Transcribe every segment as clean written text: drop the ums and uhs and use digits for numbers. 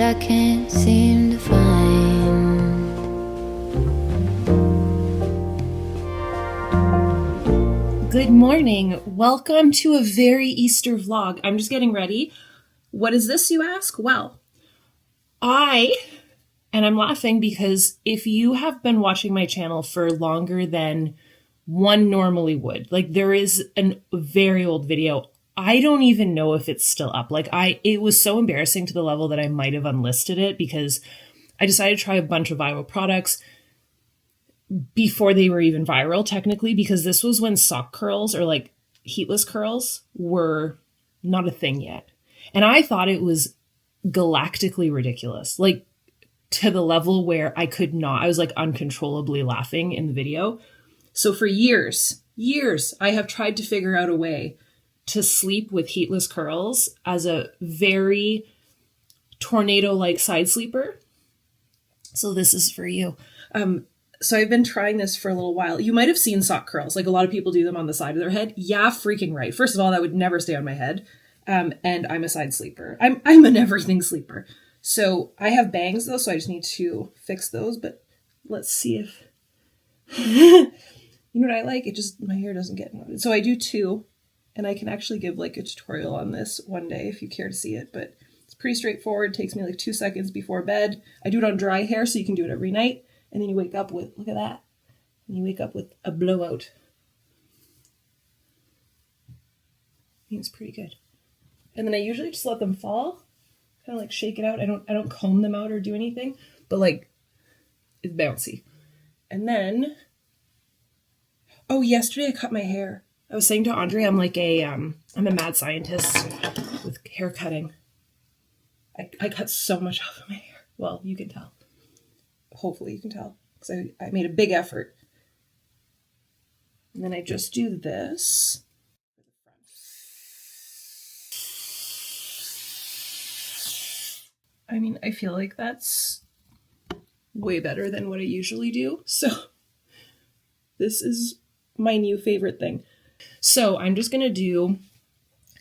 I can't seem to find. Good morning. Welcome to a very Easter vlog. I'm just getting ready. What is this, you ask? Well, I'm laughing because if you have been watching my channel for longer than one normally would, like there is a very old video. I don't even know if it's still up. It was so embarrassing to the level that I might have unlisted it because I decided to try a bunch of viral products before they were even viral, technically, because this was when sock curls or like heatless curls were not a thing yet. And I thought it was galactically ridiculous, like to the level where I was like uncontrollably laughing in the video. So for years, I have tried to figure out a way to sleep with heatless curls as a very tornado-like side sleeper. So this is for you. So I've been trying this for a little while. You might have seen sock curls. Like a lot of people do them on the side of their head. Yeah, freaking right. First of all, that would never stay on my head. And I'm a side sleeper. I'm an everything sleeper. So I have bangs though, so I just need to fix those. But let's see if, you know what I like? My hair doesn't get knotted. So I do two, and I can actually give like a tutorial on this one day if you care to see it. But it's pretty straightforward. It takes me like 2 seconds before bed. I do it on dry hair, so you can do it every night. And then you wake up with, look at that. And you wake up with a blowout. I think it's pretty good. And then I usually just let them fall. Kind of like shake it out. I don't comb them out or do anything. But like, it's bouncy. And then, yesterday I cut my hair. I was saying to Andre, I'm a mad scientist with hair cutting. I cut so much off of my hair. Well, you can tell. Hopefully you can tell, because I made a big effort. And then I just do this. I mean, I feel like that's way better than what I usually do. So this is my new favorite thing. So I'm just going to do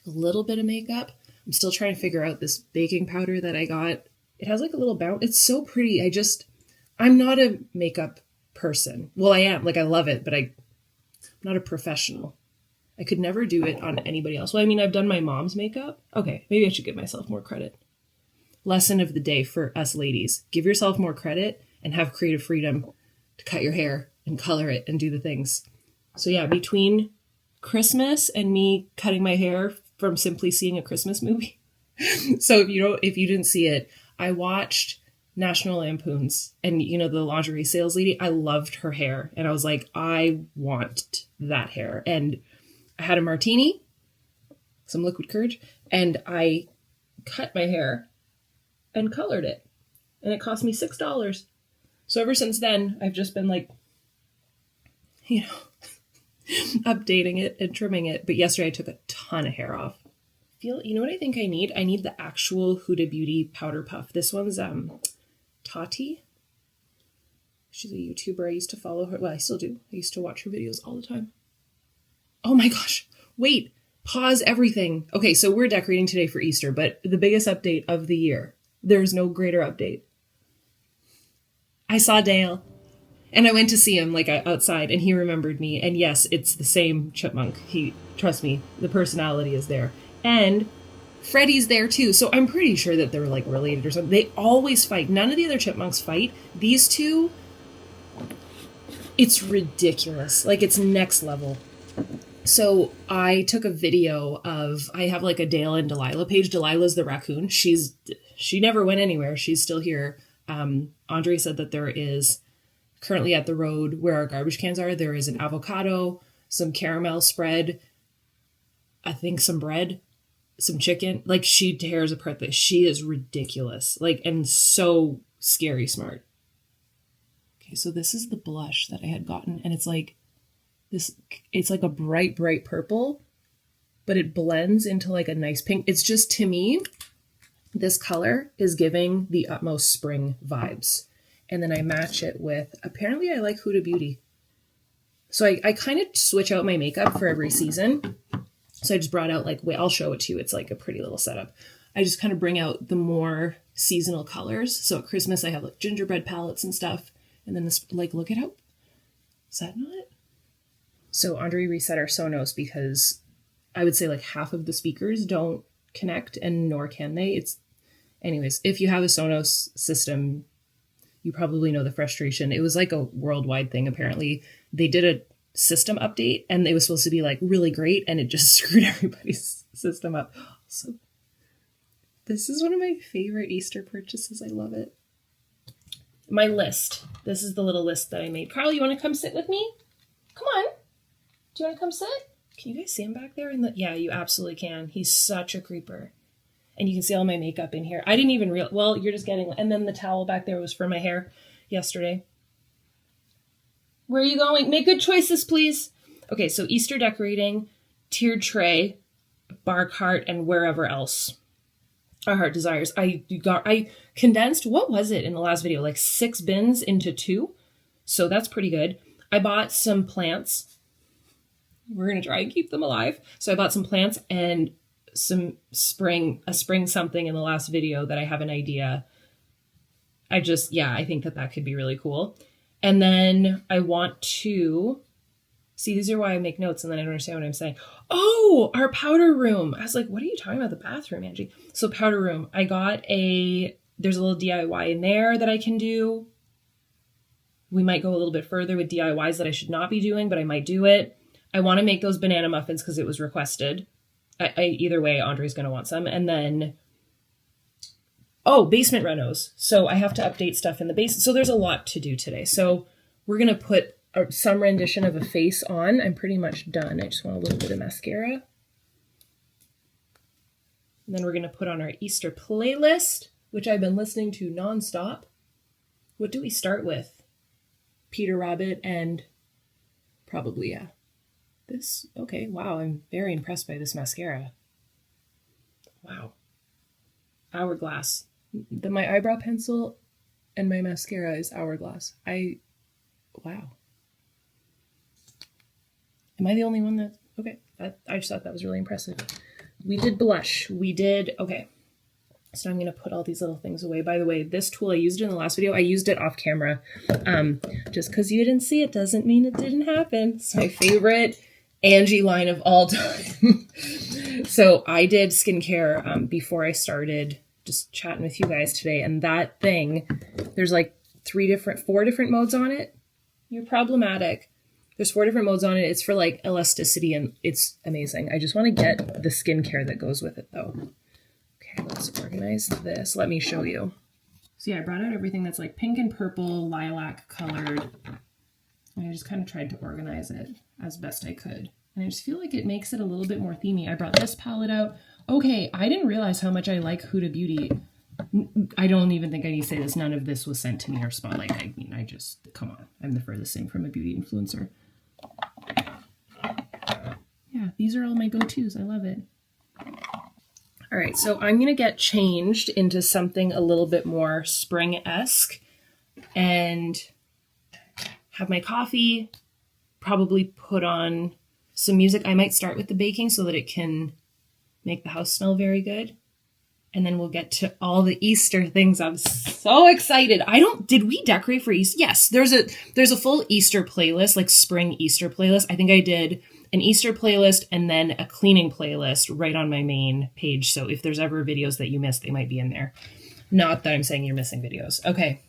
a little bit of makeup. I'm still trying to figure out this baking powder that I got. It has like a little bounce. It's so pretty. I'm not a makeup person. Well, I am. Like, I love it, but I'm not a professional. I could never do it on anybody else. Well, I mean, I've done my mom's makeup. Okay, maybe I should give myself more credit. Lesson of the day for us ladies. Give yourself more credit and have creative freedom to cut your hair and color it and do the things. So yeah, between Christmas and me cutting my hair from simply seeing a Christmas movie. So if you didn't see it, I watched National Lampoons, and the lingerie sales lady, I loved her hair, and I was like, I want that hair. And I had a martini, some liquid courage, and I cut my hair and colored it, and it cost me $6. So ever since then, I've just been like, updating it and trimming it. But yesterday I took a ton of hair off. You know what I think I need? I need the actual Huda Beauty powder puff. This one's Tati. She's a YouTuber. I used to follow her. Well, I still do. I used to watch her videos all the time. Oh my gosh. Wait. Pause everything. Okay, so we're decorating today for Easter, but the biggest update of the year. There's no greater update. I saw Dale, and I went to see him outside, and he remembered me. And yes, it's the same chipmunk. Trust me, the personality is there. And Freddy's there too, so I'm pretty sure that they're like related or something. They always fight. None of the other chipmunks fight. These two, it's ridiculous. Like, it's next level. So I took a video I have like a Dale and Delilah page. Delilah's the raccoon. She never went anywhere. She's still here. Andre said that there is currently at the road where our garbage cans are, there is an avocado, some caramel spread, I think some bread, some chicken. Like, she tears apart this. She is ridiculous. Like, and so scary smart. Okay, so this is the blush that I had gotten, and it's like a bright, bright purple, but it blends into like a nice pink. It's just, to me, this color is giving the utmost spring vibes. And then I match it with, apparently I like Huda Beauty. So I kind of switch out my makeup for every season. So I just brought out I'll show it to you. It's like a pretty little setup. I just kind of bring out the more seasonal colors. So at Christmas I have like gingerbread palettes and stuff. And then this, like, look at how, is that not it? So Andre reset our Sonos because I would say like half of the speakers don't connect, and nor can they. Anyways, if you have a Sonos system, you probably know the frustration. It was like a worldwide thing. Apparently they did a system update and it was supposed to be like really great, and it just screwed everybody's system up. So this is one of my favorite Easter purchases. I love it. My list. This is the little list that I made. Carl, you want to come sit with me? Come on. Do you want to come sit? Can you guys see him back there? Yeah, you absolutely can. He's such a creeper. And you can see all my makeup in here. I didn't even realize, well, you're just getting, and then the towel back there was for my hair yesterday. Where are you going? Make good choices, please. Okay, so Easter decorating, tiered tray, bar cart, and wherever else our heart desires. I condensed, what was it in the last video? Like 6 bins into 2. So that's pretty good. I bought some plants. We're going to try and keep them alive. So I bought some plants and some spring something in the last video that I have an idea. I think that could be really cool. And then I want to see, these are why I make notes and then I don't understand what I'm saying. Oh, our powder room. I was like, what are you talking about? The bathroom, Angie. So powder room, I got there's a little DIY in there that I can do. We might go a little bit further with DIYs that I should not be doing, but I might do it. I want to make those banana muffins because it was requested. Either way, Andre's going to want some. And then, basement renos. So I have to update stuff in the basement. So there's a lot to do today. So we're going to put some rendition of a face on. I'm pretty much done. I just want a little bit of mascara. And then we're going to put on our Easter playlist, which I've been listening to nonstop. What do we start with? Peter Rabbit and probably, yeah. This, okay, wow, I'm very impressed by this mascara. Wow. Hourglass. My eyebrow pencil and my mascara is Hourglass. Wow. Am I the only one that, okay, I just thought that was really impressive. We did blush. Okay. So I'm going to put all these little things away. By the way, this tool, I used it in the last video. I used it off camera. Just because you didn't see it doesn't mean it didn't happen. It's my favorite Angie line of all time. So I did skincare before I started just chatting with you guys today. And that thing, there's like 4 different modes on it. You're problematic. There's 4 different modes on it. It's for like elasticity and it's amazing. I just want to get the skincare that goes with it though. Okay, let's organize this. Let me show you. So yeah, I brought out everything that's like pink and purple, lilac colored. And I just kind of tried to organize it as best I could. And I just feel like it makes it a little bit more themey. I brought this palette out. Okay, I didn't realize how much I like Huda Beauty. I don't even think I need to say this. None of this was sent to me or spotlight. I mean, come on. I'm the furthest thing from a beauty influencer. Yeah, these are all my go-tos. I love it. All right, so I'm going to get changed into something a little bit more spring-esque and have my coffee, probably put on some music. I might start with the baking so that it can make the house smell very good. And then we'll get to all the Easter things. I'm so excited. Did we decorate for Easter? Yes, there's a full Easter playlist, like spring Easter playlist. I think I did an Easter playlist and then a cleaning playlist right on my main page. So if there's ever videos that you missed, they might be in there. Not that I'm saying you're missing videos. Okay,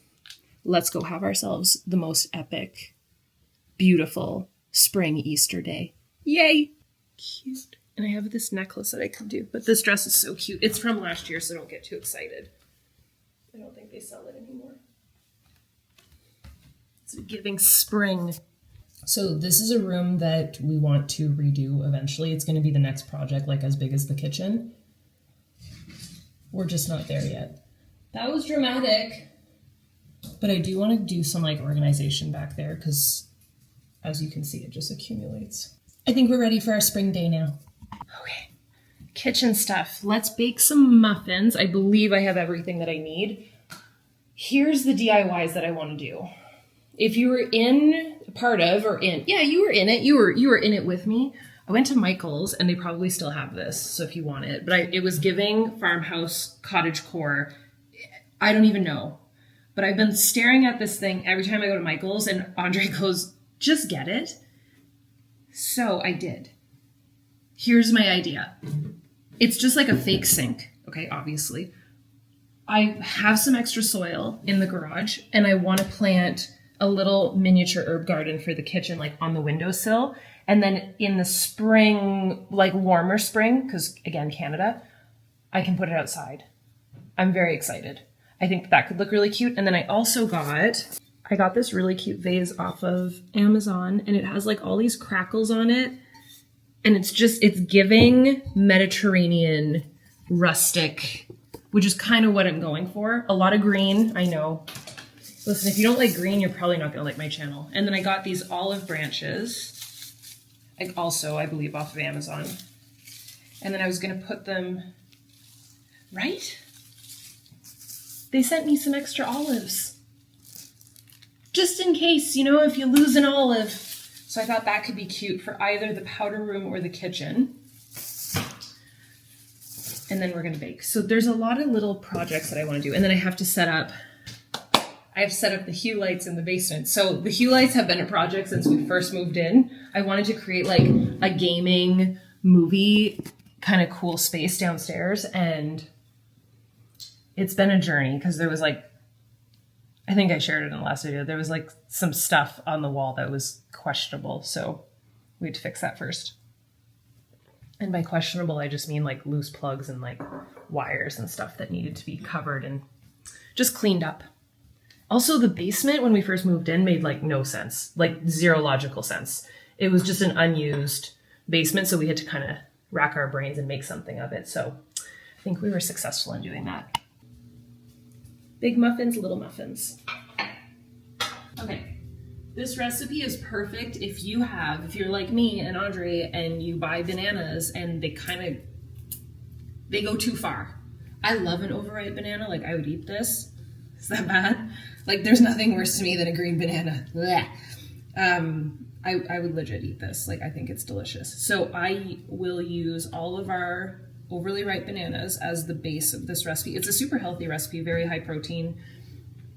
let's go have ourselves the most epic, beautiful spring Easter day. Yay! Cute. And I have this necklace that I could do, but this dress is so cute. It's from last year, so don't get too excited. I don't think they sell it anymore. It's giving spring. So this is a room that we want to redo eventually. It's going to be the next project, like as big as the kitchen. We're just not there yet. That was dramatic. But I do want to do some like organization back there because as you can see, it just accumulates. I think we're ready for our spring day now. Okay, kitchen stuff. Let's bake some muffins. I believe I have everything that I need. Here's the DIYs that I want to do. If you were you were in it. You were in it with me. I went to Michael's and they probably still have this. So if you want it, but it was giving farmhouse cottage core. I don't even know. But I've been staring at this thing every time I go to Michael's, and Andre goes, just get it. So I did. Here's my idea. It's just like a fake sink, okay, obviously. I have some extra soil in the garage, and I want to plant a little miniature herb garden for the kitchen, like on the windowsill. And then in the spring, like warmer spring, because again, Canada, I can put it outside. I'm very excited. I think that could look really cute. And then I also got this really cute vase off of Amazon, and it has like all these crackles on it. And it's giving Mediterranean rustic, which is kind of what I'm going for. A lot of green, I know. Listen, if you don't like green, you're probably not going to like my channel. And then I got these olive branches, I believe, off of Amazon. And then I was going to put them, right? They sent me some extra olives. Just in case, if you lose an olive. So I thought that could be cute for either the powder room or the kitchen. And then we're going to bake. So there's a lot of little projects that I want to do. And then I have set up the hue lights in the basement. So the hue lights have been a project since we first moved in. I wanted to create like a gaming movie kind of cool space downstairs. And it's been a journey because there was like, I think I shared it in the last video. There was like some stuff on the wall that was questionable. So we had to fix that first. And by questionable, I just mean like loose plugs and like wires and stuff that needed to be covered and just cleaned up. Also, the basement when we first moved in made like no sense, like zero logical sense. It was just an unused basement. So we had to kind of rack our brains and make something of it. So I think we were successful in doing that. Big muffins, little muffins. Okay, this recipe is perfect if you're like me and Andre and you buy bananas and they go too far. I love an overripe banana, like I would eat this. Is that bad? Like there's nothing worse to me than a green banana. Blech. I would legit eat this, like I think it's delicious. So I will use all of our overly ripe bananas as the base of this recipe. It's a super healthy recipe, very high protein,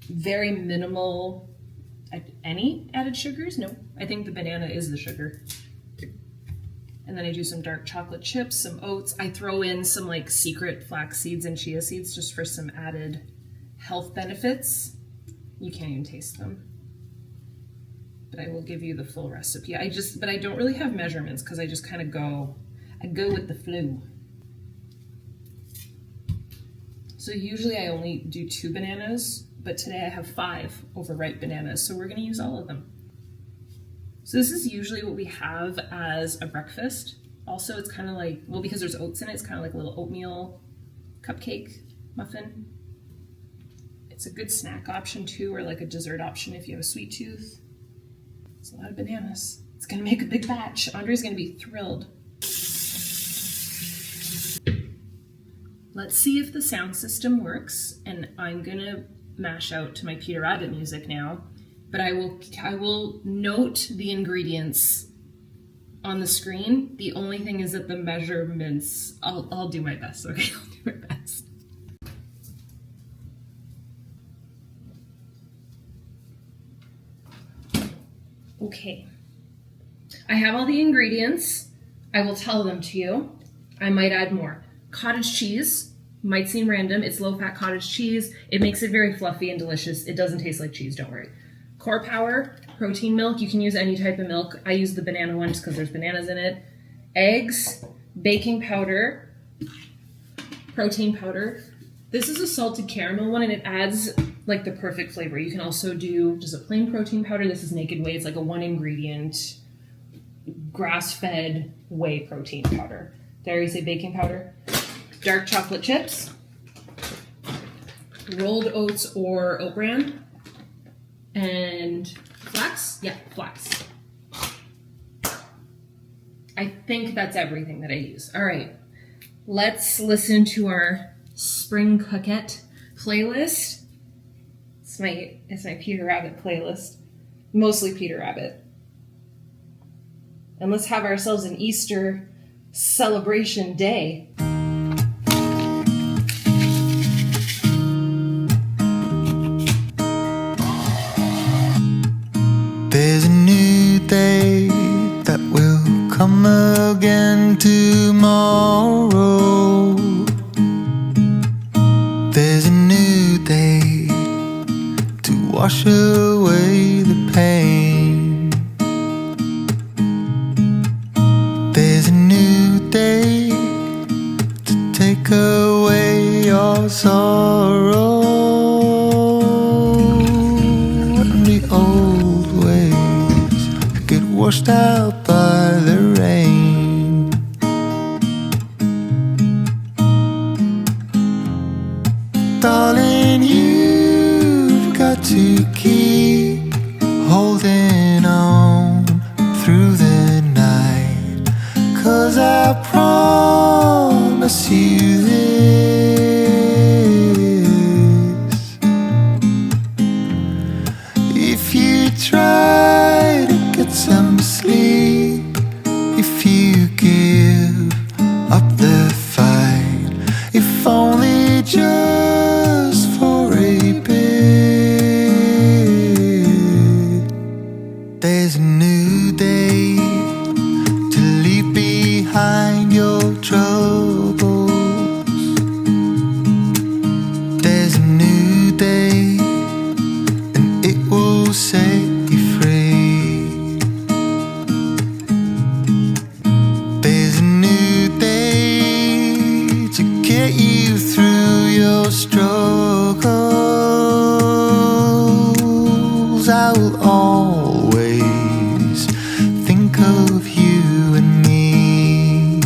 very minimal, any added sugars? No, I think the banana is the sugar. And then I do some dark chocolate chips, some oats. I throw in some like secret flax seeds and chia seeds just for some added health benefits. You can't even taste them. But I will give you the full recipe. But I don't really have measurements because I just kind of go with the flow. So usually I only do 2 bananas, but today I have 5 overripe bananas, so we're gonna use all of them. So this is usually what we have as a breakfast. Also, it's kind of like, well, because there's oats in it, it's kind of like a little oatmeal cupcake muffin. It's a good snack option too, or like a dessert option if you have a sweet tooth. It's a lot of bananas. It's gonna make a big batch. Andre's gonna be thrilled. Let's see if the sound system works, and I'm gonna mash out to my Peter Rabbit music now, but I will note the ingredients on the screen. The only thing is that the measurements, I'll do my best, okay? I'll do my best. Okay, I have all the ingredients. I will tell them to you. I might add more. Cottage cheese, might seem random. It's low-fat cottage cheese. It makes it very fluffy and delicious. It doesn't taste like cheese, don't worry. Core Power, protein milk. You can use any type of milk. I use the banana one just because there's bananas in it. Eggs, baking powder, protein powder. This is a salted caramel one, and it adds like the perfect flavor. You can also do just a plain protein powder. This is Naked Whey. It's like a 1-ingredient, grass-fed whey protein powder. Did I already say baking powder? Dark chocolate chips, rolled oats or oat bran, and flax. Yeah, flax. I think that's everything that I use. All right, let's listen to our Spring Cookette playlist. It's my Peter Rabbit playlist, mostly Peter Rabbit. And let's have ourselves an Easter celebration day. wash away the pain. There's a new day to take away your sorrow, and the old ways get washed out by the rain. Darling, you've got to keep holding on through the night, 'cause I promise you this: if you try to get some sleep, if you give up the fight, if only just for a bit, there's a new day to leave behind your troubles. There's a new day, and it will set you free. There's a new day to get you through your struggles. I will always think of you and me.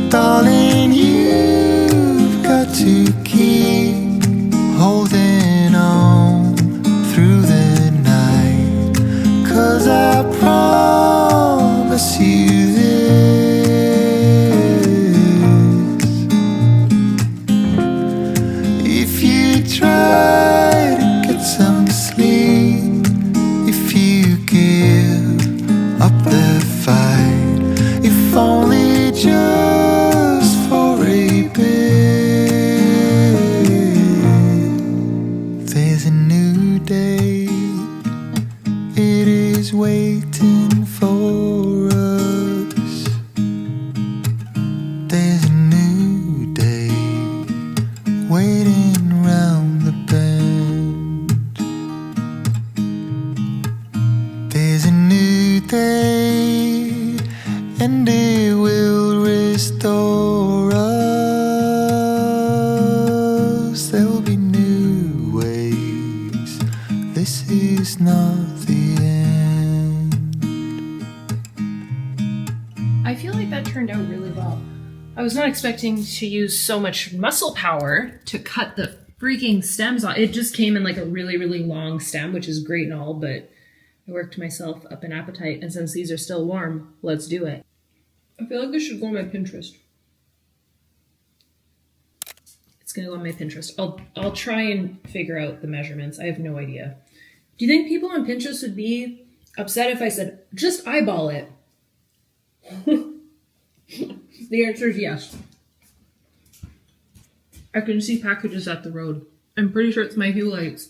Darling, you've got to keep holding on through the night, 'cause I promise you this: if you try to get some sleep, if you give up the fight, if only just for a bit, there's a new day. It is waiting for us. There's a new day waiting round the bend. There's a new day, and it will restore us. There'll be new ways. This is not the end. I feel like that turned out really well. I was not expecting to use so much muscle power to cut the freaking stems off. It just came in like a really, really long stem, which is great and all, but I worked myself up an appetite, and since these are still warm, let's do it. I feel like this should go on my Pinterest. It's gonna go on my Pinterest. I'll try and figure out the measurements. I have no idea. Do you think people on Pinterest would be upset if I said, just eyeball it? The answer is yes. I can see packages at the road. I'm pretty sure it's my Hue lights.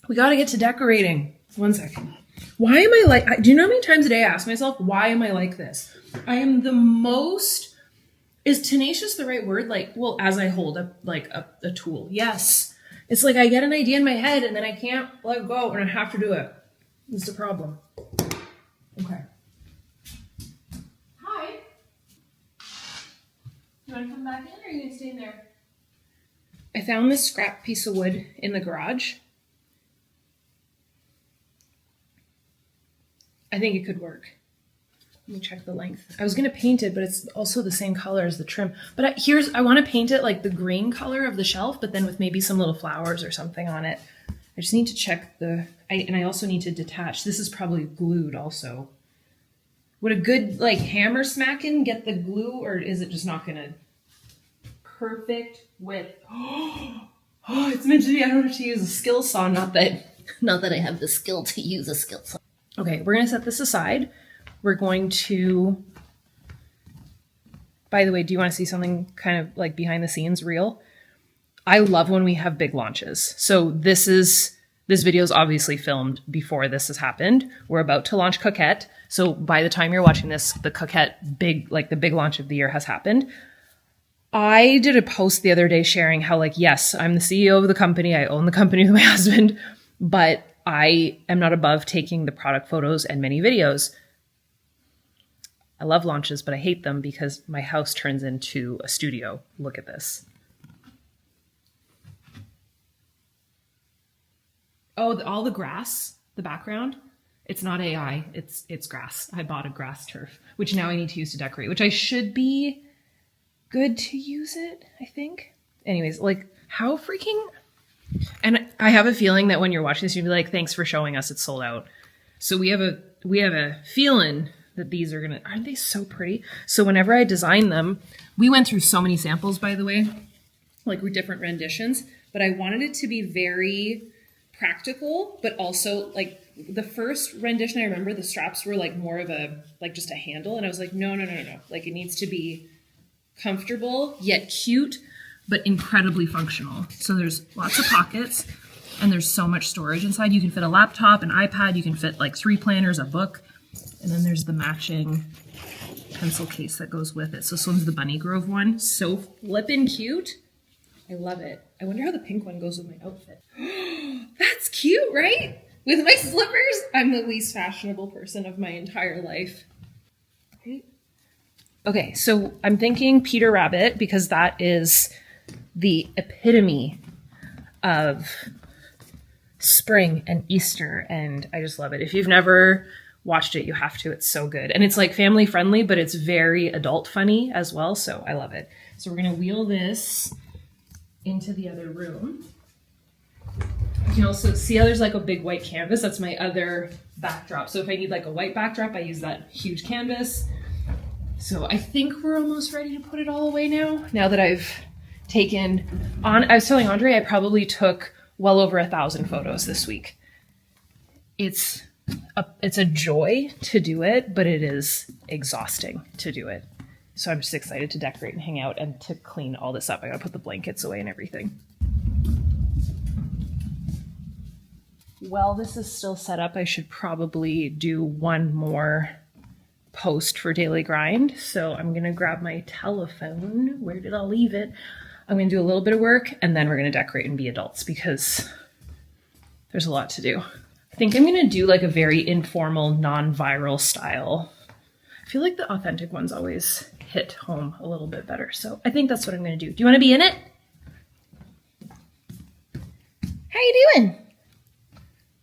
We gotta get to decorating. 1 second. Why am I like, do you know how many times a day I ask myself, why am I like this? I am the most, is tenacious the right word? Like, well, as I hold up like a tool. Yes. It's like I get an idea in my head and then I can't let go and I have to do it. It's the problem. Okay. Hi. You want to come back in or are you going to stay in there? I found this scrap piece of wood in the garage. I think it could work. Let me check the length. I was going to paint it, but it's also the same color as the trim. But I want to paint it like the green color of the shelf, but then with maybe some little flowers or something on it. I just need to check and I also need to detach. This is probably glued also. Would a good like hammer smacking get the glue, or is it just not going to? Perfect width. Oh, it's meant to be. I don't have to use a skill saw. Not that I have the skill to use a skill saw. Okay, we're going to set this aside. We're going to, by the way, do you want to see something kind of like behind the scenes real? I love when we have big launches. So this video is obviously filmed before this has happened. We're about to launch Coquette. So by the time you're watching this, the Coquette the big launch of the year has happened. I did a post the other day sharing how, like, yes, I'm the CEO of the company. I own the company with my husband, but I am not above taking the product photos and many videos. I love launches, but I hate them because my house turns into a studio. Look at this. Oh, all the grass, the background. It's not AI, it's grass. I bought a grass turf, which now I need to use to decorate, which I should be good to use it, I think. Anyways, like, how freaking... And I have a feeling that when you're watching this, you'll be like, thanks for showing us it's sold out. So we have a feeling that these are gonna... Aren't they so pretty? So whenever I design them, we went through so many samples, by the way, like with different renditions, but I wanted it to be very practical, but also like the first rendition, I remember the straps were like more of a, like just a handle. And I was like, no. Like it needs to be comfortable, yet cute, but incredibly functional. So there's lots of pockets and there's so much storage inside. You can fit a laptop, an iPad, you can fit like 3 planners, a book. And then there's the matching pencil case that goes with it. So this one's the Bunny Grove one. So flippin' cute. I love it. I wonder how the pink one goes with my outfit. That's cute, right? With my slippers, I'm the least fashionable person of my entire life. Right? Okay, so I'm thinking Peter Rabbit because that is the epitome of spring and Easter, and I just love it. If you've never watched it, you have to. It's so good. And it's like family friendly, but it's very adult funny as well, so I love it. So we're going to wheel this into the other room. You can also see how there's like a big white canvas. That's my other backdrop. So if I need like a white backdrop, I use that huge canvas. So I think we're almost ready to put it all away now that I've taken on. I was telling Andre I probably took well over 1,000 photos this week. It's a joy to do it, but it is exhausting to do it. So I'm just excited to decorate and hang out and to clean all this up. I gotta put the blankets away and everything. While this is still set up, I should probably do one more post for Daily Grind. So I'm gonna grab my telephone. Where did I leave it? I'm gonna do a little bit of work and then we're gonna decorate and be adults because there's a lot to do. I think I'm gonna do like a very informal, non-viral style. I feel like the authentic ones always hit home a little bit better. So I think that's what I'm gonna do. Do you wanna be in it? How you doing?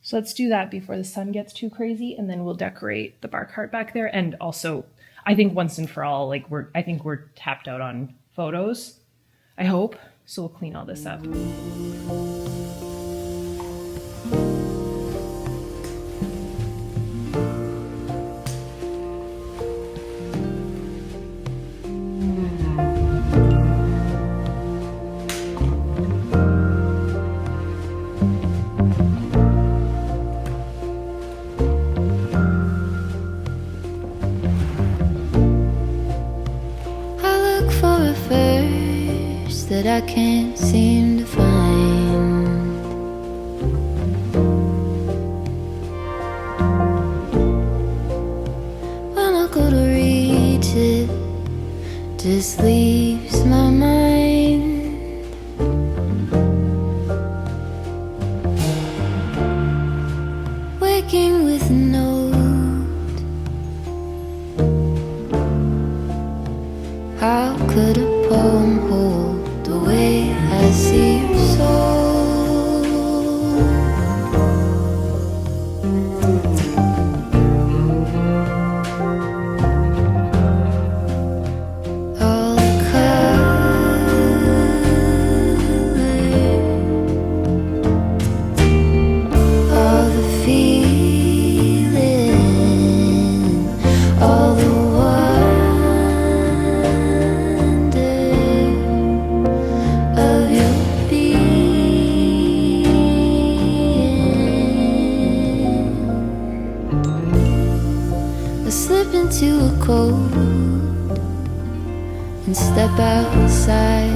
So let's do that before the sun gets too crazy, and then we'll decorate the bar cart back there. And also, I think once and for all, like I think we're tapped out on photos. I hope. So we'll clean all this up. That I can't seem to find. When I go to reach it, just leaves my mind. Waking with a note. How could a poem hold the way I see your soul? All the colors, all the feeling, all the of your being. I slip into a cold and step outside.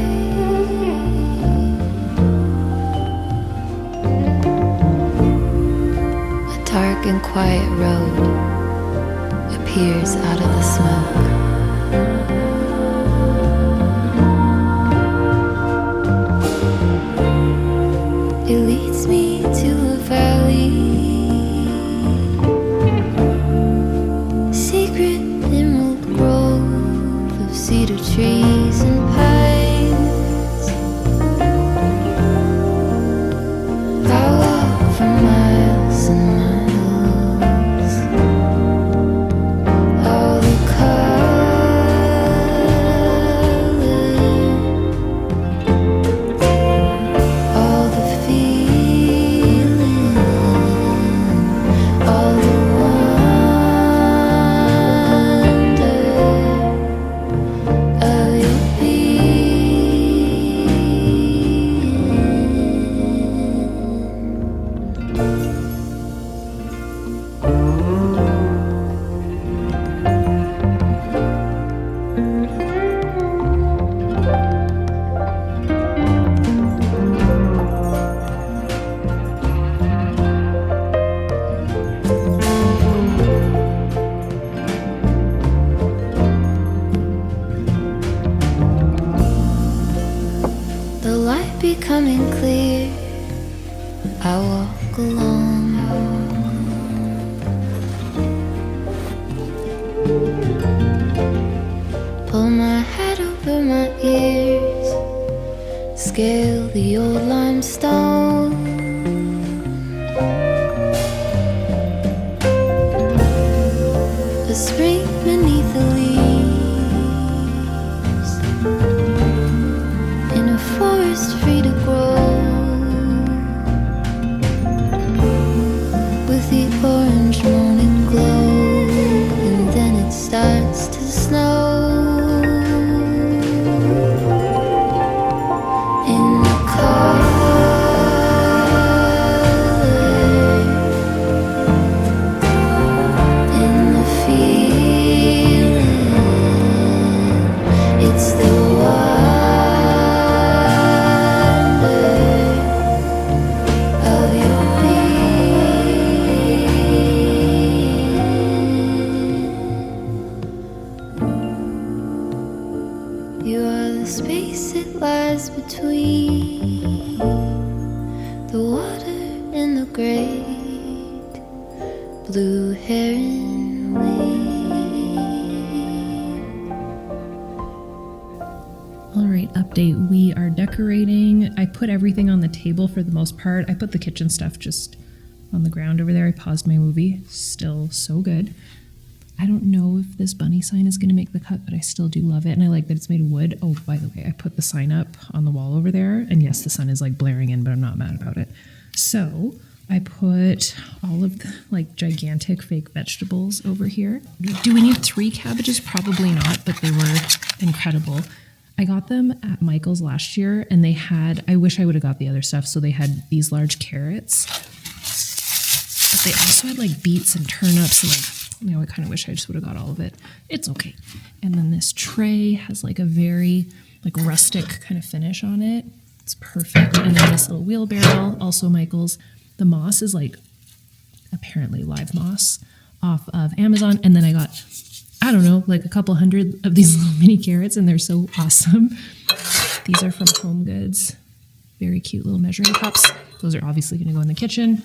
A dark and quiet road appears out of the smoke. becoming clear. I walk along. Pull my hat over my ears. Scale the old limestone. A spring beneath the leaves. In a forest free to grow. With the orange morning glow. And then it starts to snow. Between the water and the great blue heron wing. All right, update. We are decorating. I put everything on the table for the most part. I put the kitchen stuff just on the ground over there. I paused my movie. Still so good. I don't know if this bunny sign is going to make the cut, but I still do love it. And I like that it's made of wood. Oh, by the way, I put the sign up on the wall over there. And yes, the sun is like blaring in, but I'm not mad about it. So I put all of the like gigantic fake vegetables over here. Do we need 3 cabbages? Probably not, but they were incredible. I got them at Michael's last year and they had, I wish I would have got the other stuff. So they had these large carrots, but they also had like beets and turnips and like, you know, I kind of wish I just would have got all of it. It's okay. And then this tray has like a very like rustic kind of finish on it. It's perfect. And then this little wheelbarrow, also Michael's. The moss is like apparently live moss off of Amazon. And then I got, I don't know, like a couple hundred of these little mini carrots and they're so awesome. These are from Home Goods. Very cute little measuring cups. Those are obviously going to go in the kitchen.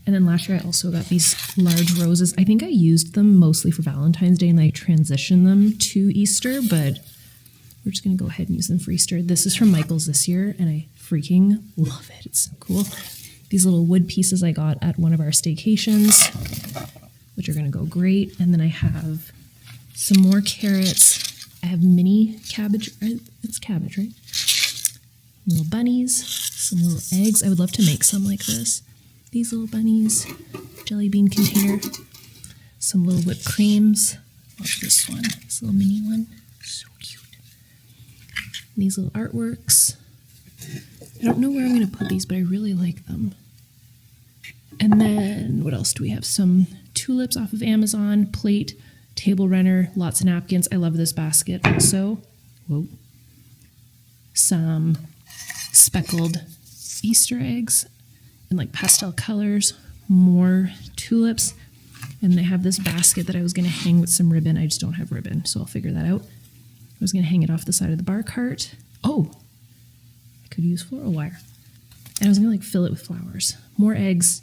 And then last year I also got these large roses. I think I used them mostly for Valentine's Day and I transitioned them to Easter, but we're just going to go ahead and use them for Easter. This is from Michael's this year and I freaking love it. It's so cool. These little wood pieces I got at one of our staycations, which are going to go great. And then I have some more carrots. I have mini cabbage. It's cabbage, right? Little bunnies, some little eggs. I would love to make some like this. These little bunnies, jelly bean container, some little whipped creams. Love this one, this little mini one, so cute. And these little artworks. I don't know where I'm going to put these, but I really like them. And then what else do we have? Some tulips off of Amazon, plate, table runner, lots of napkins. I love this basket also. Whoa. Some speckled Easter eggs. In like pastel colors, more tulips, and they have this basket that I was going to hang with some ribbon. I just don't have ribbon, so I'll figure that out. I was going to hang it off the side of the bar cart. Oh, I could use floral wire. And I was going to like fill it with flowers. More eggs,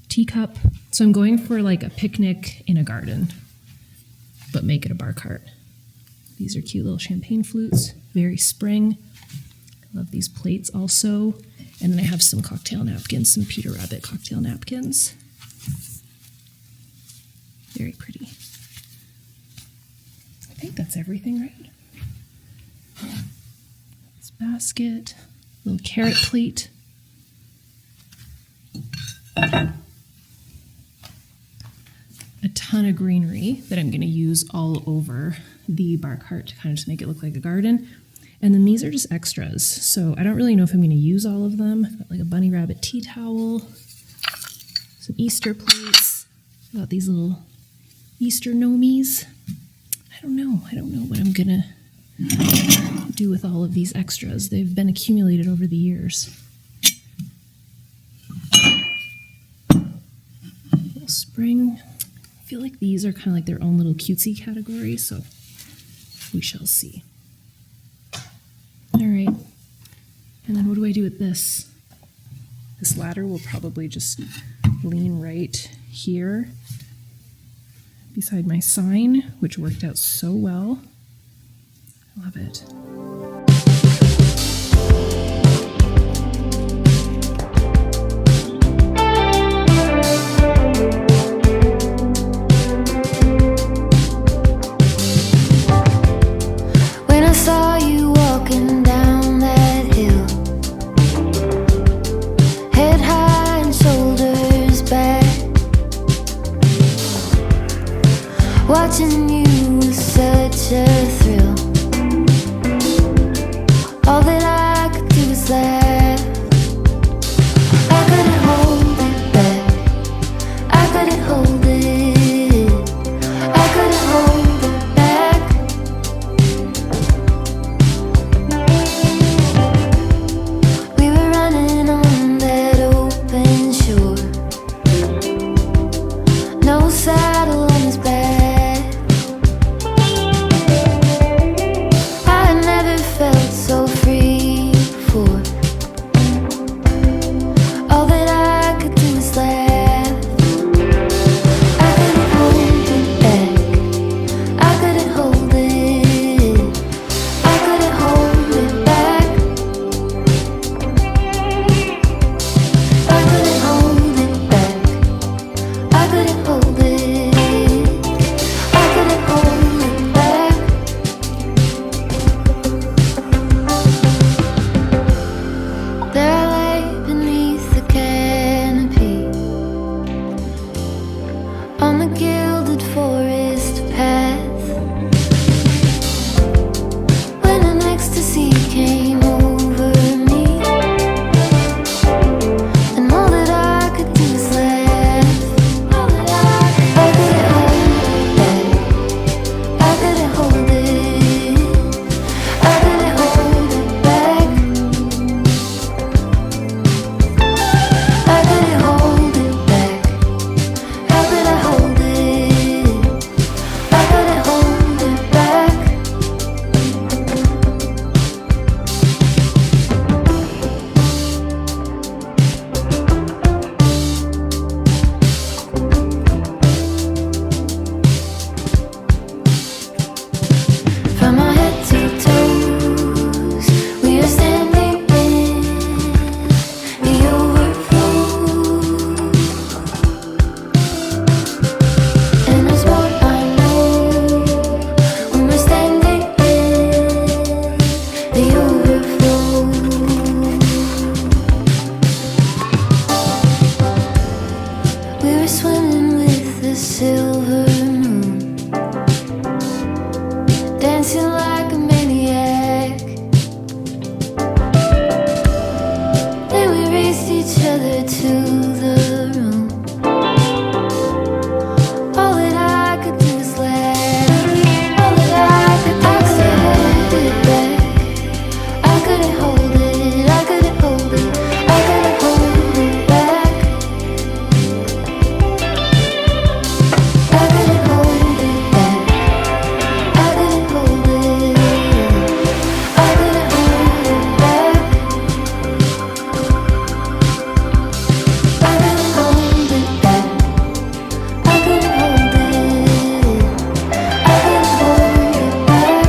teacup. So I'm going for like a picnic in a garden, but make it a bar cart. These are cute little champagne flutes, very spring. I love these plates also. And then I have some cocktail napkins, some Peter Rabbit cocktail napkins. Very pretty. I think that's everything, right? This basket, little carrot plate. A ton of greenery that I'm going to use all over the bar cart to kind of just make it look like a garden. And then these are just extras. So I don't really know if I'm going to use all of them. I've got like a bunny rabbit tea towel, some Easter plates. I've got these little Easter gnomies. I don't know what I'm going to do with all of these extras. They've been accumulated over the years. Little spring. I feel like these are kind of like their own little cutesy category, so we shall see. All right, And then what do I do with this? This ladder will probably just lean right here beside my sign, which worked out so well. I love it. When I saw you walking down that hill, head high and shoulders back, watching you was such a thrill. All that I could do was laugh. I couldn't hold it back. I couldn't hold it. I couldn't hold it back. We were running on that open shore, no saddle on his back. I had never felt so free before. All that I could do was laugh. I couldn't hold it back. I couldn't hold it. I couldn't hold it back. I couldn't hold it back. I couldn't hold it. I couldn't hold it back. There I lay beneath the canopy on the gilded forest path, when an ecstasy came over me, and all that I could do was laugh. I couldn't hold it back. I couldn't hold it. I couldn't hold it back. I couldn't hold it back. How could I hold it? I couldn't hold it back. From our head to toes, we are standing in the overflow. And there's more I know when we're standing in the overflow. We were swimming with the silver moon, dancing like a maniac. Then we raced each other to the room. All that I could do was laugh. All that I could hold it back. I couldn't hold it. I couldn't hold it. I couldn't hold it back. I couldn't hold it back. I couldn't hold it. I couldn't hold it back. I couldn't hold it back. I couldn't hold it. I couldn't hold it back.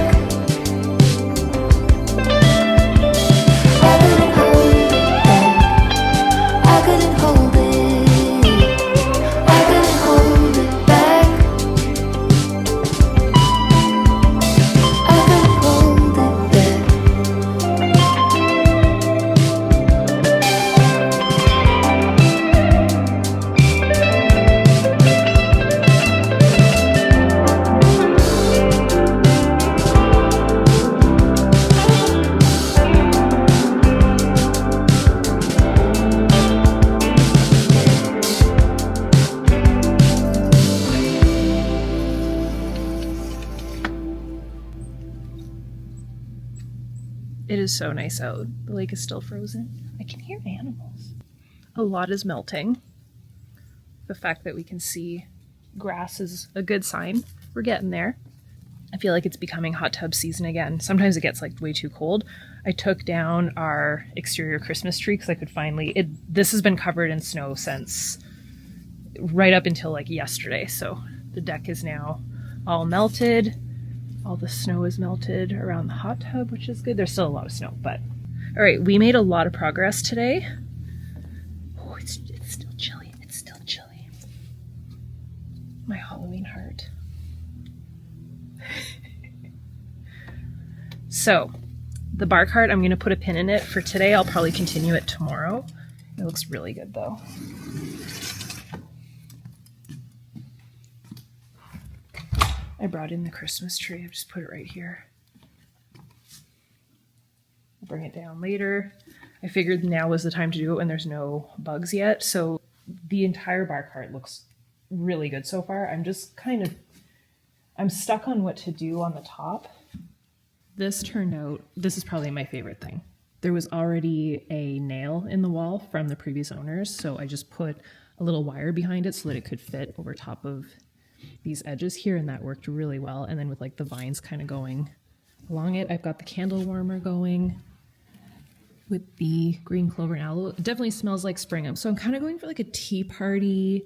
I couldn't hold it back. I couldn't hold it. I couldn't hold it back. I couldn't hold it back. It is so nice out. The lake is still frozen. I can hear animals. A lot is melting. The fact that we can see grass is a good sign. We're getting there. I feel like it's becoming hot tub season again. Sometimes it gets like way too cold. I took down our exterior Christmas tree because I could finally, this has been covered in snow since right up until like yesterday. So the deck is now all melted. All the snow is melted around the hot tub, which is good. There's still a lot of snow, but all right, we made a lot of progress today. Oh, it's still chilly. It's still chilly. My Halloween heart. So the bar cart, I'm going to put a pin in it for today. I'll probably continue it tomorrow. It looks really good though. I brought in the Christmas tree. I just put it right here. I'll bring it down later. I figured now was the time to do it when there's no bugs yet. So the entire bar cart looks really good so far. I'm stuck on what to do on the top. This turned out, this is probably my favorite thing. There was already a nail in the wall from the previous owners, so I just put a little wire behind it so that it could fit over top of these edges here, and that worked really well. And then with like the vines kind of going along it, I've got the candle warmer going with the green clover and aloe. It definitely smells like spring. So I'm kind of going for like a tea party,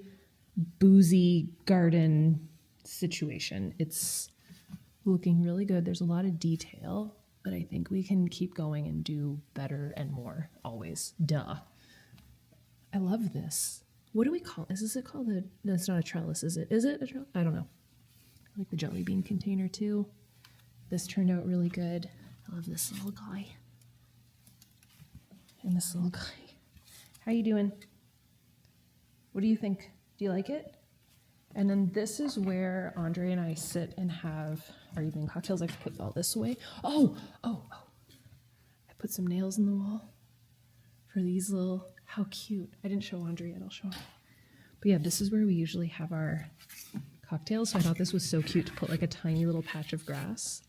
boozy garden situation. It's looking really good. There's a lot of detail, but I think we can keep going and do better and more always. Duh. I love this. What do we call it? Is it called a, no, it's not a trellis, is it? Is it a trellis? I don't know. I like the jelly bean container too. This turned out really good. I love this little guy. And this little guy. How you doing? What do you think? Do you like it? And then this is where Andre and I sit and have our evening cocktails. I have to put all this away. Oh. I put some nails in the wall for these little, how cute. I didn't show Andre yet, I'll show him. But yeah, this is where we usually have our cocktails. So I thought this was so cute to put like a tiny little patch of grass.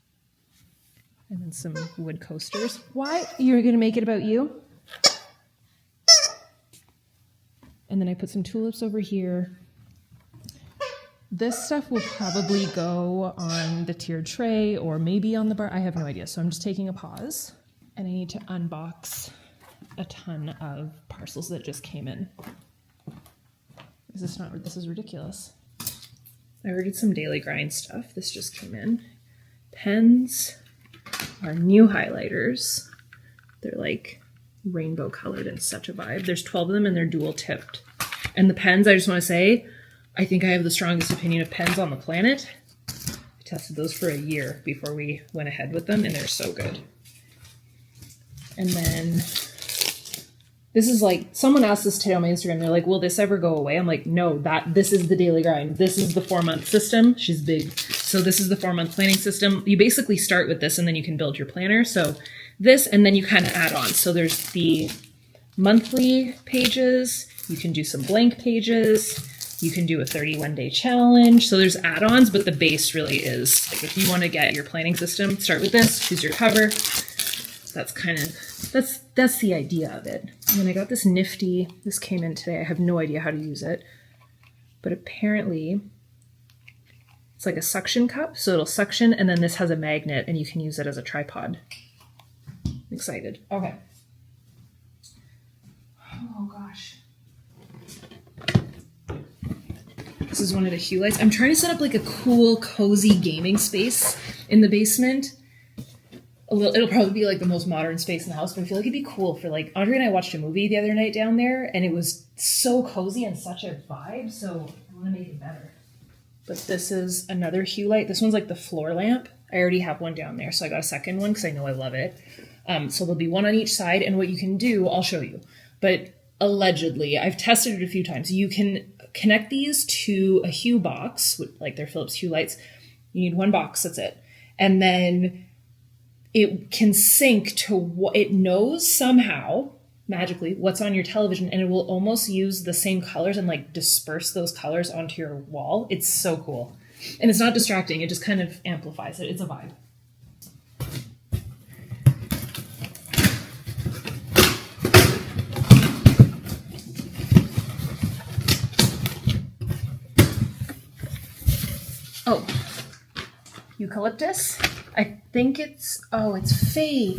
And then some wood coasters. Why? You're gonna make it about you? And then I put some tulips over here. This stuff will probably go on the tiered tray or maybe on the bar. I have no idea. So I'm just taking a pause and I need to unbox a ton of parcels that just came in. This is ridiculous. I ordered some daily grind stuff. This just came in. Pens are new highlighters. They're like rainbow colored and such a vibe. There's 12 of them and they're dual tipped. And the pens, I just want to say, I think I have the strongest opinion of pens on the planet. I tested those for a year before we went ahead with them and they're so good. And then this is like, someone asked this today on my Instagram. They're like, will this ever go away? I'm like, no, this is the daily grind. This is the 4-month system. She's big. So this is the 4-month planning system. You basically start with this and then you can build your planner. So this, and then you kind of add on. So there's the monthly pages. You can do some blank pages. You can do a 31-day challenge. So there's add-ons, but the base really is, like if you want to get your planning system, start with this, choose your cover. That's kind of, that's the idea of it. And then I got this nifty, this came in today. I have no idea how to use it, but apparently it's like a suction cup. So it'll suction and then this has a magnet and you can use it as a tripod. I'm excited. Okay. Oh gosh. This is one of the hue lights. I'm trying to set up like a cool, cozy gaming space in the basement. It'll probably be like the most modern space in the house, but I feel like it'd be cool for like, Audrey and I watched a movie the other night down there and it was so cozy and such a vibe. So I want to make it better. But this is another hue light. This one's like the floor lamp. I already have one down there. So I got a second one because I know I love it. So there'll be one on each side and what you can do, I'll show you. But allegedly, I've tested it a few times. You can connect these to a hue box, like their Philips Hue lights. You need one box, that's it. And then it can sync to what it knows somehow, magically, what's on your television, and it will almost use the same colors and like disperse those colors onto your wall. It's so cool. And it's not distracting, it just kind of amplifies it. It's a vibe. Oh, eucalyptus. I think it's fake.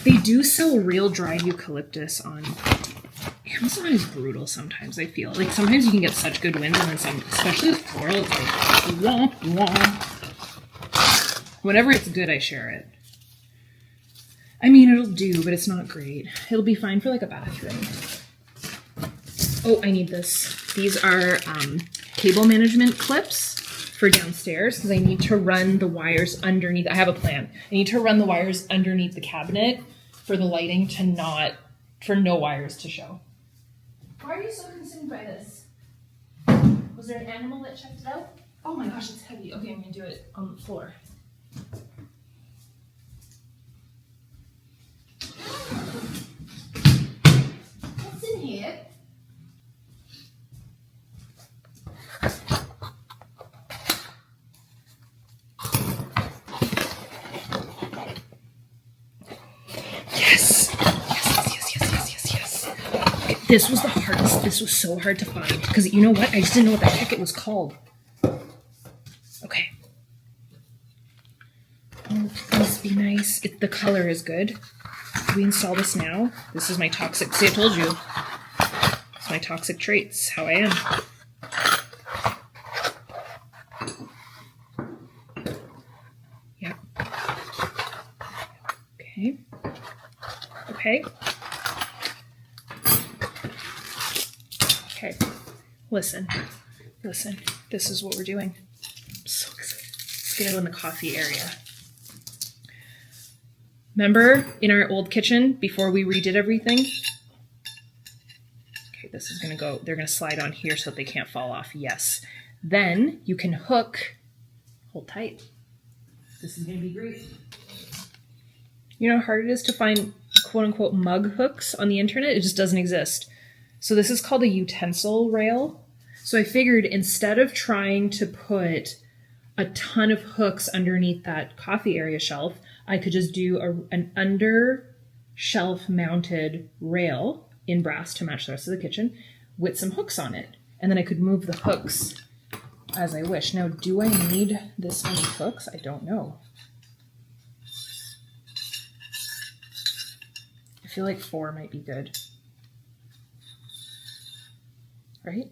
They do sell real dried eucalyptus on Amazon. Is brutal sometimes, I feel. Like sometimes you can get such good winds and then some, especially with floral, it's like womp womp. Whenever it's good, I share it. I mean, it'll do, but it's not great. It'll be fine for like a bathroom. Oh, I need this. These are cable management clips for downstairs because I need to run the wires underneath. I have a plan. I need to run the wires underneath the cabinet for the lighting for no wires to show. Why are you so consumed by this? Was there an animal that checked it out? Oh my gosh, it's heavy. Okay, I'm gonna do it on the floor. What's in here? Yes. Okay, this was the hardest. This was so hard to find because you know what? I just didn't know what the heck it was called. Okay. Oh, please be nice. The color is good. Do we install this now? This is my toxic. See, I told you. It's my toxic traits. How I am. Yep. Okay. Okay. Okay. Listen. This is what we're doing. I'm so excited. Let's get it in the coffee area. Remember in our old kitchen before we redid everything? Okay, this is gonna go, they're gonna slide on here so that they can't fall off. Yes. Then you can hook, hold tight. This is gonna be great. You know how hard it is to find quote unquote mug hooks on the internet? It just doesn't exist. So this is called a utensil rail. So I figured instead of trying to put a ton of hooks underneath that coffee area shelf, I could just do an under shelf mounted rail in brass to match the rest of the kitchen with some hooks on it. And then I could move the hooks as I wish. Now, do I need this many hooks? I don't know. I feel like 4 might be good. Right?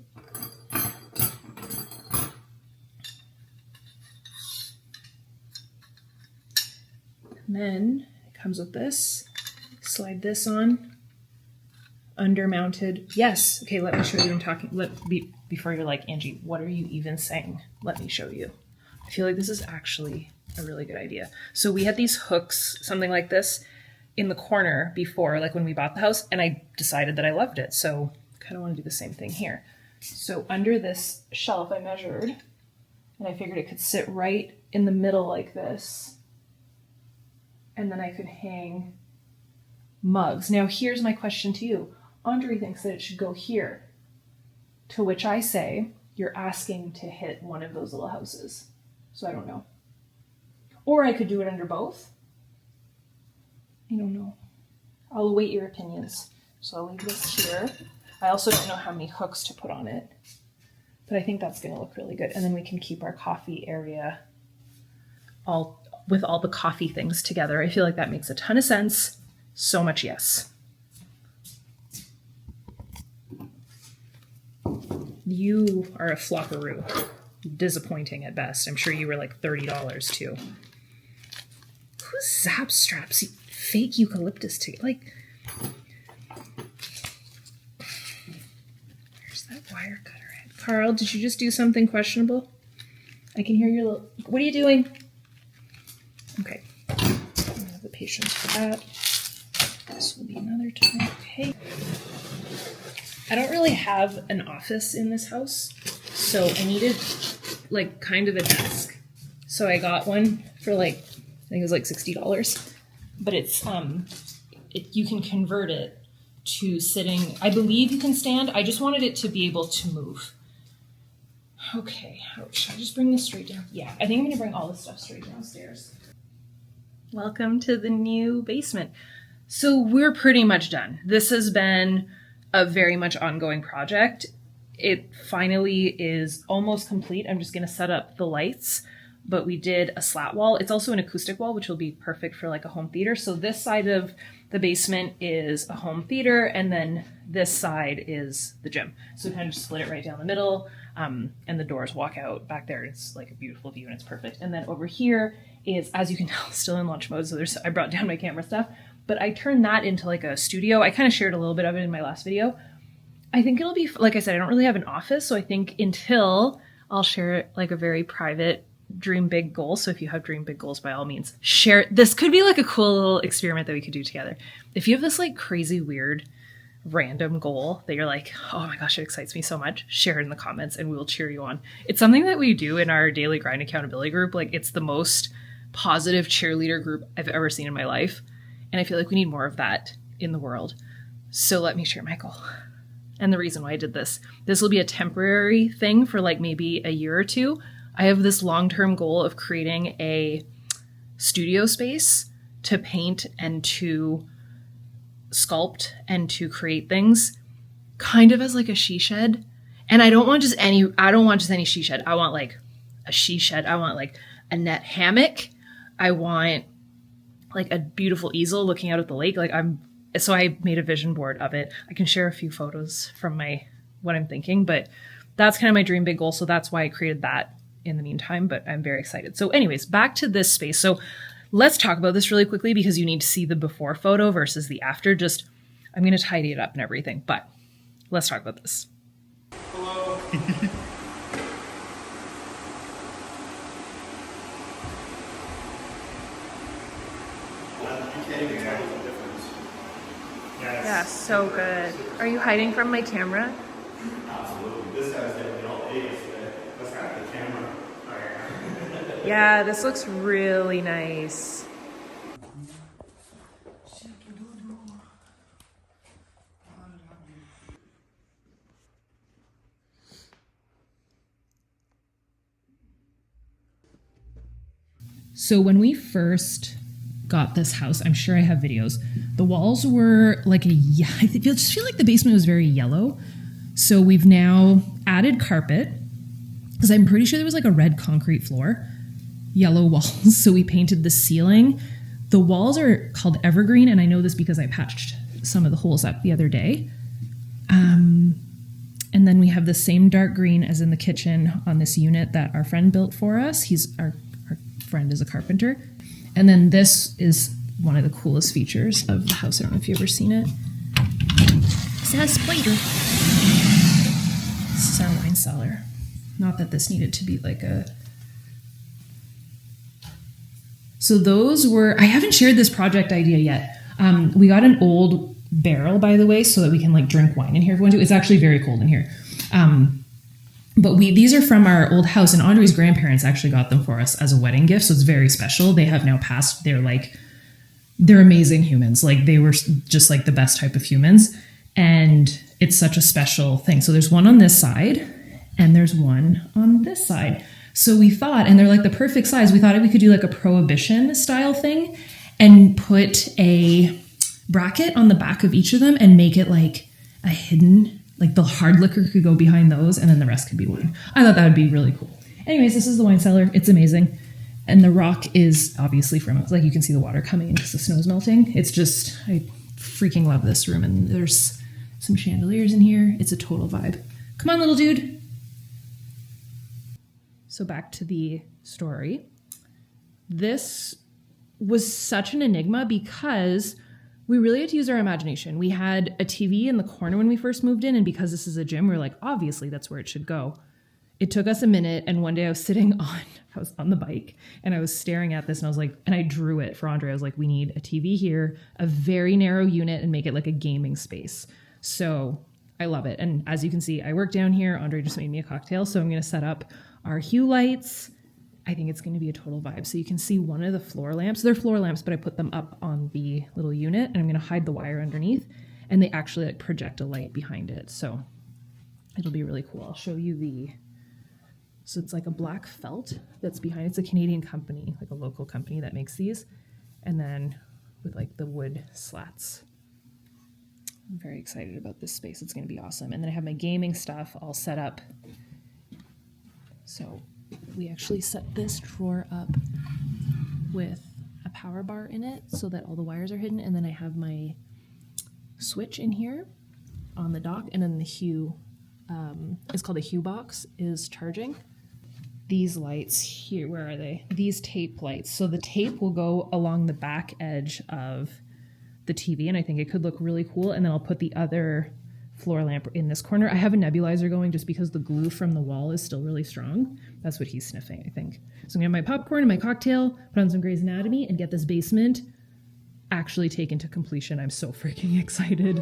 And then it comes with this. Slide this on. Under-mounted. Yes. Okay, let me show you what I'm talking. Before you're like, Angie, what are you even saying? Let me show you. I feel like this is actually a really good idea. So we had these hooks, something like this, in the corner before, like when we bought the house, and I decided that I loved it. So I kind of want to do the same thing here. So under this shelf I measured, and I figured it could sit right in the middle like this. And then I could hang mugs. Now here's my question to you. Andre thinks that it should go here. To which I say, you're asking to hit one of those little houses. So I don't know. Or I could do it under both. I don't know. I'll await your opinions. So I'll leave this here. I also don't know how many hooks to put on it. But I think that's going to look really good. And then we can keep our coffee area with all the coffee things together. I feel like that makes a ton of sense. So much yes. You are a flopperoo. Disappointing at best. I'm sure you were like $30 too. Who zap straps fake eucalyptus to like? Where's that wire cutter head? Carl, did you just do something questionable? I can hear your little. What are you doing? Okay. I don't have the patience for that. This will be another time. Okay. I don't really have an office in this house, so I needed like kind of a desk. So I got one for like, I think it was like $60, but it's, you can convert it to sitting. I believe you can stand. I just wanted it to be able to move. Okay. Should I just bring this straight down? Yeah, I think I'm going to bring all this stuff straight downstairs. Welcome to the new basement. So we're pretty much done. This has been a very much ongoing project. It finally is almost complete. I'm just going to set up the lights. but we did a slat wall. It's also an acoustic wall, which will be perfect for like a home theater. So this side of the basement is a home theater, and then this side is the gym. So we kind of just split it right down the middle, and the doors walk out back there. It's like a beautiful view and it's perfect. And then over here is, as you can tell, still in launch mode. So I brought down my camera stuff, but I turned that into like a studio. I kind of shared a little bit of it in my last video. I think it'll be, like I said, I don't really have an office. So I think until I'll share like a very private dream big goal. So if you have dream big goals, by all means, share it. This could be like a cool little experiment that we could do together. If you have this like crazy, weird, random goal that you're like, oh my gosh, it excites me so much, share it in the comments and we will cheer you on. It's something that we do in our daily grind accountability group. Like, it's the most positive cheerleader group I've ever seen in my life. And I feel like we need more of that in the world. So let me share my goal. And the reason why I did this will be a temporary thing for like maybe a year or two. I have this long-term goal of creating a studio space to paint and to sculpt and to create things, kind of as like a she shed. And I don't want just any she shed. I want like a she shed. I want like a net hammock. I want like a beautiful easel looking out at the lake. So I made a vision board of it. I can share a few photos from what I'm thinking, but that's kind of my dream big goal. So that's why I created that in the meantime, but I'm very excited. So anyways, back to this space. So let's talk about this really quickly because you need to see the before photo versus the after. I'm going to tidy it up and everything, but let's talk about this. Hello. You can't even tell the difference. Yeah, so good. Are you hiding from my camera? Absolutely. This guy's definitely all A's. Let's have the camera. Yeah, this looks really nice. So when we first got this house, I'm sure I have videos, the walls were like I just feel like the basement was very yellow. So we've now added carpet because I'm pretty sure there was like a red concrete floor, yellow walls. So we painted the ceiling. The walls are called evergreen, and I know this because I patched some of the holes up the other day. And then we have the same dark green as in the kitchen on this unit that our friend built for us. Our friend is a carpenter. And then this is one of the coolest features of the house. I don't know if you've ever seen it. It's a spider. This is our wine cellar. Not that this needed to be like a... So those were... I haven't shared this project idea yet. We got an old barrel, by the way, so that we can like drink wine in here if we want to. It's actually very cold in here. But these are from our old house, and Audrey's grandparents actually got them for us as a wedding gift. So it's very special. They have now passed. They're amazing humans. Like, they were just like the best type of humans. And it's such a special thing. So there's one on this side and there's one on this side. So we thought, and they're like the perfect size. We thought we could do like a prohibition style thing and put a bracket on the back of each of them and make it like a hidden, like the hard liquor could go behind those and then the rest could be wine. I thought that would be really cool. Anyways, this is the wine cellar. It's amazing. And the rock is obviously from, like, you can see the water coming in because the snow's melting. It's just, I freaking love this room. And there's some chandeliers in here. It's a total vibe. Come on, little dude. So back to the story. This was such an enigma because we really had to use our imagination. We had a TV in the corner when we first moved in, and because this is a gym, we were like, obviously that's where it should go. It took us a minute, and one day I was on the bike, and I was staring at this, and I was like, and I drew it for Andre. I was like, we need a TV here, a very narrow unit, and make it like a gaming space. So I love it. And as you can see, I work down here. Andre just made me a cocktail, so I'm going to set up our hue lights. I think it's going to be a total vibe. So you can see one of the floor lamps. They're floor lamps, but I put them up on the little unit, and I'm going to hide the wire underneath, and they actually like project a light behind it. So it'll be really cool. I'll show you so it's like a black felt that's behind. It's a Canadian company, like a local company that makes these. And then with like the wood slats. I'm very excited about this space. It's going to be awesome. And then I have my gaming stuff all set up. So We actually set this drawer up with a power bar in it so that all the wires are hidden, and then I have my switch in here on the dock, and then the Hue, it's called a Hue box, is charging. These lights here, where are they? These tape lights. So the tape will go along the back edge of the TV, and I think it could look really cool. And then I'll put the other floor lamp in this corner. I have a nebulizer going just because the glue from the wall is still really strong. That's what he's sniffing, I think. So I'm gonna have my popcorn and my cocktail, put on some Grey's Anatomy, and get this basement actually taken to completion. I'm so freaking excited.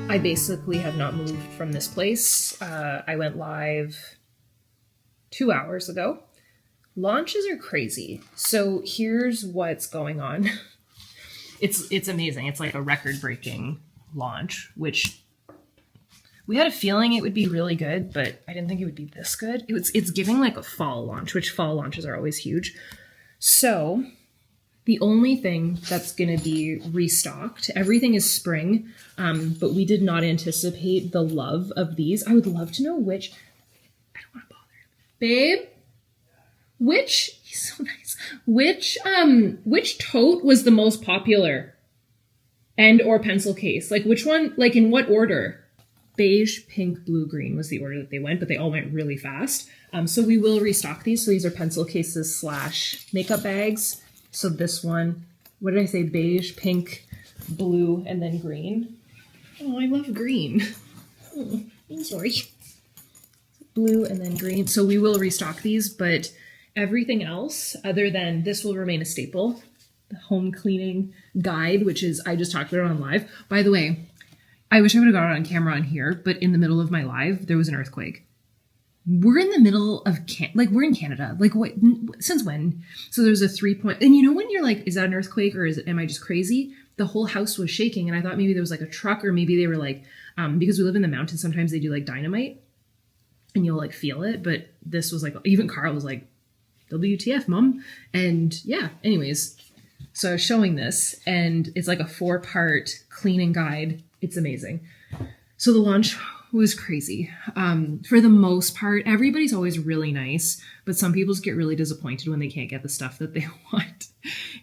I basically have not moved from this place. I went live 2 hours ago. Launches are crazy. So here's what's going on. It's amazing. It's like a record-breaking launch, which we had a feeling it would be really good, but I didn't think it would be this good. It's giving like a fall launch, which fall launches are always huge. So the only thing that's going to be restocked, everything is spring, but we did not anticipate the love of these. I would love to know which, I don't want to bother him. Babe, he's so nice. Which tote was the most popular? And or pencil case? Like which one, like in what order? Beige, pink, blue, green was the order that they went, but they all went really fast. So we will restock these. So these are pencil cases / makeup bags. So this one, what did I say? Beige, pink, blue, and then green. Oh, I love green. Oh, I'm sorry. Blue and then green. So we will restock these, but everything else other than this will remain a staple. The home cleaning guide, which is, I just talked about it on live. By the way, I wish I would have got it on camera on here, but in the middle of my live, there was an earthquake. We're in the middle of, we're in Canada. Like, what, since when? So there's a 3 and you know when you're like, is that an earthquake or am I just crazy? The whole house was shaking, and I thought maybe there was like a truck, or maybe they were like, because we live in the mountains, sometimes they do like dynamite, and you'll like feel it, but this was like, even Carl was like, WTF, mom? And yeah, anyways, so I was showing this, and it's like a 4-part cleaning guide. It's amazing. So the launch was crazy. For the most part, everybody's always really nice, but some people just get really disappointed when they can't get the stuff that they want.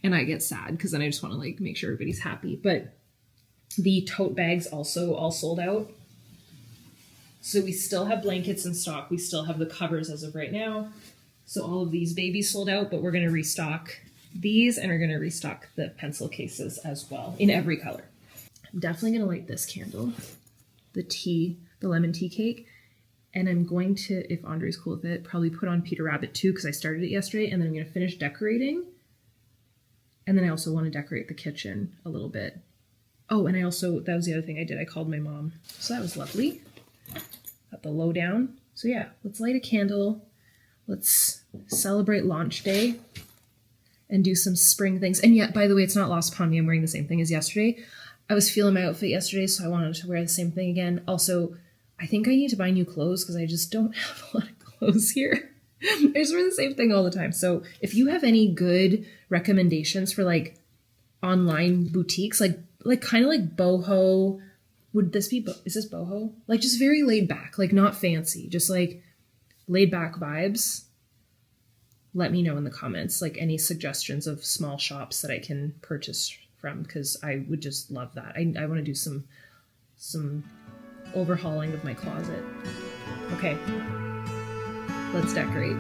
And I get sad because then I just want to like make sure everybody's happy. But the tote bags also all sold out. So we still have blankets in stock. We still have the covers as of right now. So all of these babies sold out, but we're going to restock these and we're going to restock the pencil cases as well in every color. I'm definitely going to light this candle, the lemon tea cake. And I'm going to, if Andre's cool with it, probably put on Peter Rabbit too, because I started it yesterday, and then I'm going to finish decorating. And then I also want to decorate the kitchen a little bit. Oh, and that was the other thing I did. I called my mom. So that was lovely. Got the lowdown. So yeah, let's light a candle. Let's celebrate launch day and do some spring things. And yet, by the way, it's not lost upon me. I'm wearing the same thing as yesterday. I was feeling my outfit yesterday, so I wanted to wear the same thing again. Also, I think I need to buy new clothes because I just don't have a lot of clothes here. I just wear the same thing all the time. So if you have any good recommendations for like online boutiques, like kind of like boho, is this boho? Like just very laid back, like not fancy, just like laid back vibes. Let me know in the comments, like any suggestions of small shops that I can purchase from, because I would just love that. I want to do some overhauling of my closet. Okay, let's decorate.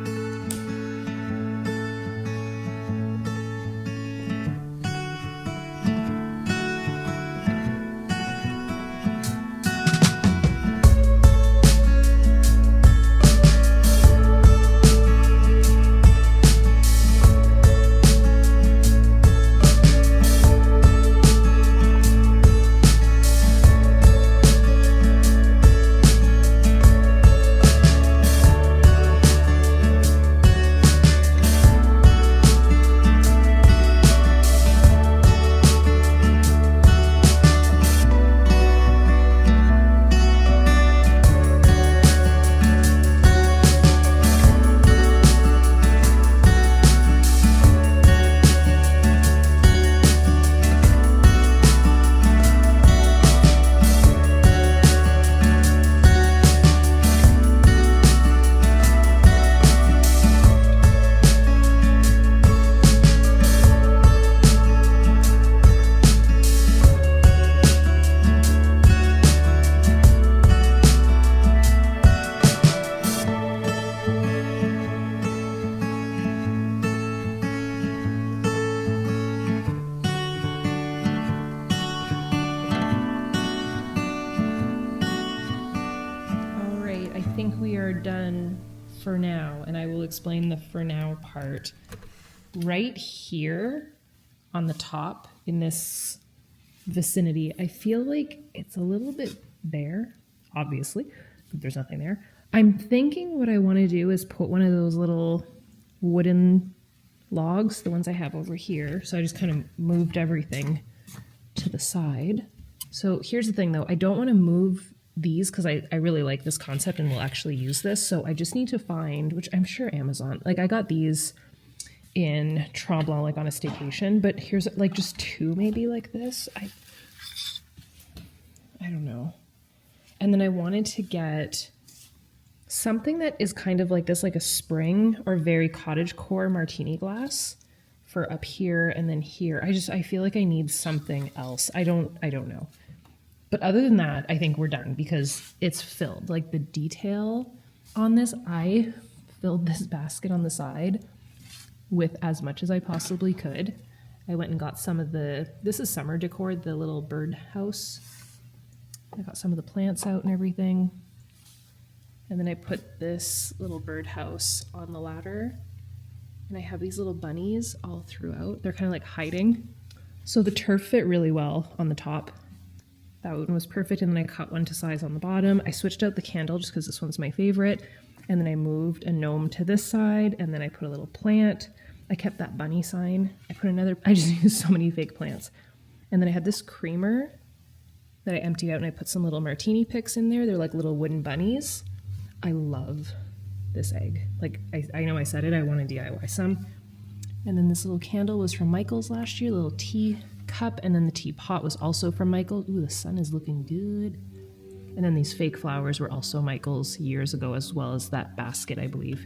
Done for now, and I will explain the for now part. Right here on the top in this vicinity, I feel like it's a little bit bare, obviously, but there's nothing there. I'm thinking what I want to do is put one of those little wooden logs, the ones I have over here. So I just kind of moved everything to the side. So here's the thing though, I don't want to move these because I really like this concept and will actually use this. So I just need to find, which I'm sure Amazon, like I got these in Tremblant, like on a staycation, but here's like just two maybe like this. I don't know. And then I wanted to get something that is kind of like this, like a spring or very cottage core martini glass for up here and then here. I feel like I need something else. I don't know. But other than that, I think we're done because it's filled. Like the detail on this, I filled this basket on the side with as much as I possibly could. I went and got some of this is summer decor, the little bird house. I got some of the plants out and everything. And then I put this little bird house on the ladder. And I have these little bunnies all throughout. They're kind of like hiding. So the turf fit really well on the top. That one was perfect, and then I cut one to size on the bottom. I switched out the candle just because this one's my favorite, and then I moved a gnome to this side, and then I put a little plant. I kept that bunny sign. I just used so many fake plants. And then I had this creamer that I emptied out, and I put some little martini picks in there. They're like little wooden bunnies. I love this egg. Like, I know I said it, I want to DIY some. And then this little candle was from Michael's last year, little tea cup, and then the teapot was also from Michael. Ooh, the sun is looking good. And then these fake flowers were also Michael's years ago, as well as that basket, I believe.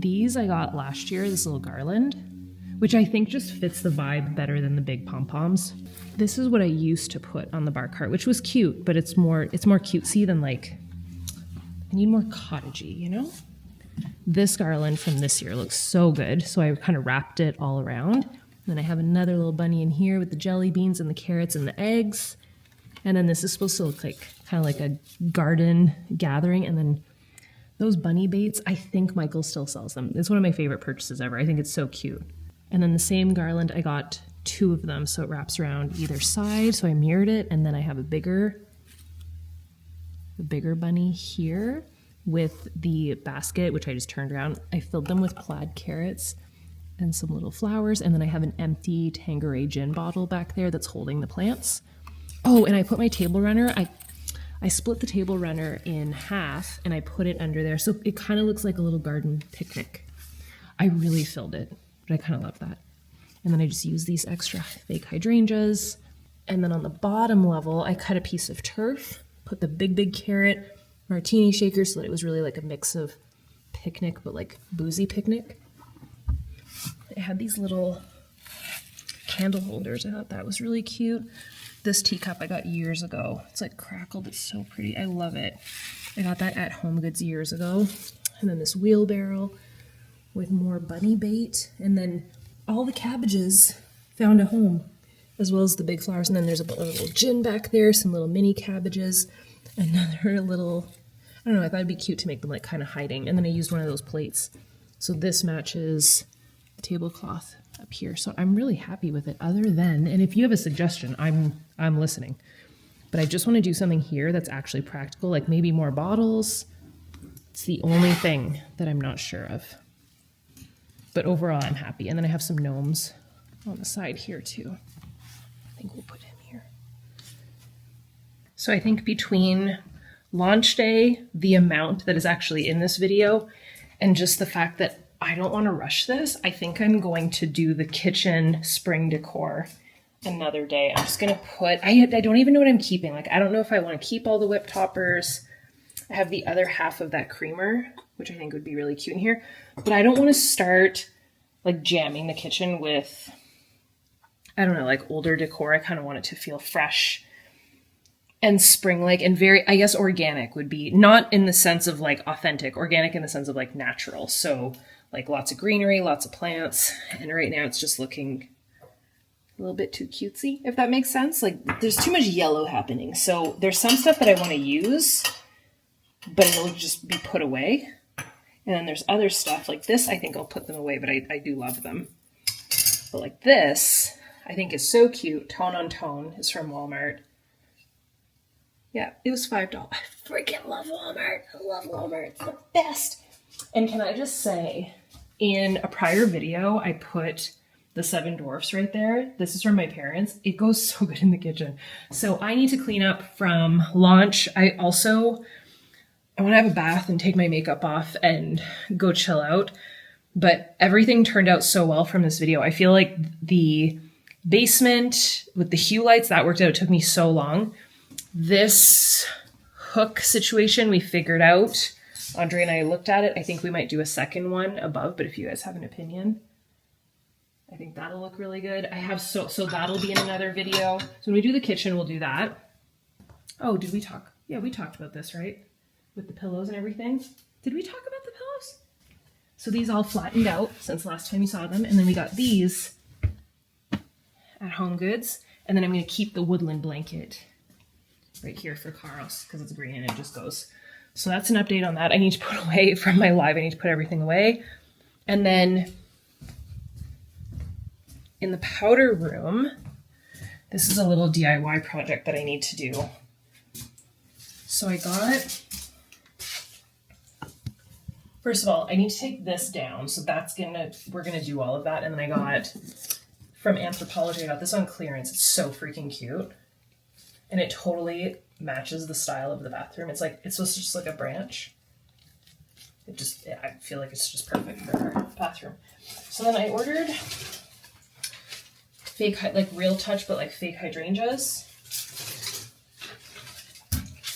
These I got last year, this little garland, which I think just fits the vibe better than the big pom-poms. This is what I used to put on the bar cart, which was cute, but it's more cutesy than like, I need more cottagey, you know? This garland from this year looks so good, so I kind of wrapped it all around. And then I have another little bunny in here with the jelly beans and the carrots and the eggs. And then this is supposed to look like kind of like a garden gathering. And then those bunny baits, I think Michael still sells them. It's one of my favorite purchases ever. I think it's so cute. And then the same garland, I got 2 of them, so it wraps around either side. So I mirrored it, and then I have a bigger bunny here with the basket, which I just turned around. I filled them with plaid carrots and some little flowers, and then I have an empty Tanqueray gin bottle back there that's holding the plants. Oh, and I put my table runner, I split the table runner in half and I put it under there, so it kind of looks like a little garden picnic. I really filled it, but I kind of love that. And then I just use these extra fake hydrangeas. And then on the bottom level, I cut a piece of turf, put the big carrot martini shaker so that it was really like a mix of picnic, but like boozy picnic. It had these little candle holders. I thought that was really cute. This teacup I got years ago. It's like crackled. It's so pretty. I love it. I got that at Home Goods years ago. And then this wheelbarrow with more bunny bait. And then all the cabbages found a home, as well as the big flowers. And then there's a little gin back there, some little mini cabbages, another little, I don't know, I thought it'd be cute to make them like kind of hiding. And then I used one of those plates. So this matches the tablecloth up here. So I'm really happy with it, other than, and if you have a suggestion, I'm listening. But I just want to do something here that's actually practical, like maybe more bottles. It's the only thing that I'm not sure of. But overall, I'm happy. And then I have some gnomes on the side here too. I think we'll put him here. So I think between launch day, the amount that is actually in this video, and just the fact that I don't want to rush this, I think I'm going to do the kitchen spring decor another day. I'm just going to put, I don't even know what I'm keeping. Like, I don't know if I want to keep all the whip toppers. I have the other half of that creamer, which I think would be really cute in here. But I don't want to start like jamming the kitchen with, I don't know, like older decor. I kind of want it to feel fresh and spring-like and very, I guess, organic would be, not in the sense of like authentic, organic in the sense of like natural. So like lots of greenery, lots of plants. And right now it's just looking a little bit too cutesy, if that makes sense. Like there's too much yellow happening. So there's some stuff that I want to use, but it'll just be put away. And then there's other stuff like this. I think I'll put them away, but I do love them. But like this, I think is so cute. Tone on Tone is from Walmart. Yeah, it was $5. I freaking love Walmart. I love Walmart. It's the best. And can I just say, in a prior video, I put the 7 dwarfs right there. This is from my parents. It goes so good in the kitchen. So I need to clean up from launch. I want to have a bath and take my makeup off and go chill out. But everything turned out so well from this video. I feel like the basement with the hue lights, that worked out. It took me so long. This hook situation we figured out. Andre and I looked at it. I think we might do a second one above, but if you guys have an opinion, I think that'll look really good. I have so that'll be in another video. So when we do the kitchen, we'll do that. Oh, did we talk? Yeah, we talked about this, right? With the pillows and everything. Did we talk about the pillows? So these all flattened out since last time you saw them. And then we got these at Home Goods. And then I'm going to keep the woodland blanket right here for Carl's because it's green and it just goes. So that's an update on that. I need to put away from my live. I need to put everything away. And then in the powder room, this is a little DIY project that I need to do. So I got, first of all, I need to take this down. So we're gonna do all of that. And then I got from Anthropologie, I got this on clearance. It's so freaking cute. And it totally matches the style of the bathroom. It's supposed to just look like a branch. I feel like it's just perfect for our bathroom. So then I ordered fake, like real touch, but like fake hydrangeas.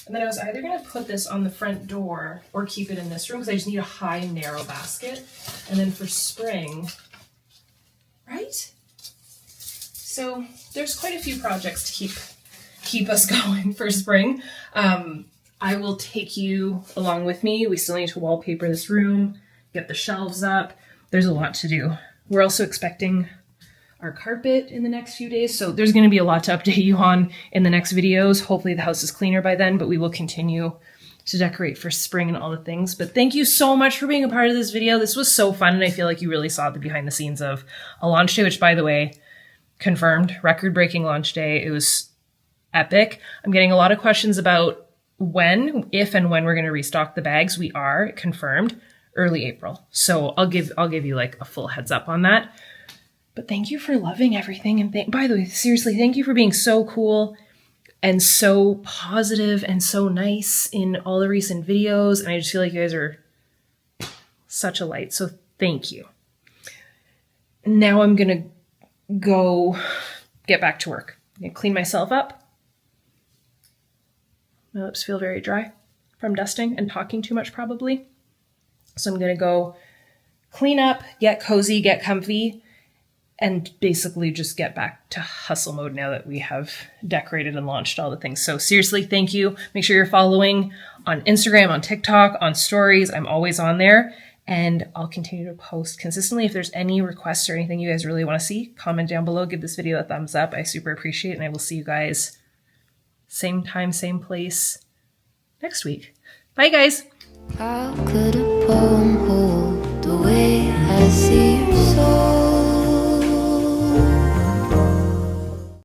And then I was either going to put this on the front door or keep it in this room because I just need a high, narrow basket. And then for spring, right? So there's quite a few projects to keep us going for spring. I will take you along with me. We still need to wallpaper this room, get the shelves up. There's a lot to do. We're also expecting our carpet in the next few days, so there's going to be a lot to update you on in the next videos. Hopefully the house is cleaner by then, but we will continue to decorate for spring and all the things. But thank you so much for being a part of this video. This was so fun, and I feel like you really saw the behind the scenes of a launch day, which, by the way, confirmed, record-breaking launch day. It was epic. I'm getting a lot of questions about if and when we're going to restock the bags. We are confirmed early April. So I'll give you like a full heads up on that. But thank you for loving everything. And by the way, seriously, thank you for being so cool and so positive and so nice in all the recent videos. And I just feel like you guys are such a light. So thank you. Now I'm going to go get back to work. I'm going to clean myself up. My lips feel very dry from dusting and talking too much probably. So I'm going to go clean up, get cozy, get comfy, and basically just get back to hustle mode now that we have decorated and launched all the things. So seriously, thank you. Make sure you're following on Instagram, on TikTok, on stories. I'm always on there, and I'll continue to post consistently. If there's any requests or anything you guys really want to see, comment down below, give this video a thumbs up. I super appreciate it, and I will see you guys same time, same place next week. Bye, guys. How could a poem hold the way I see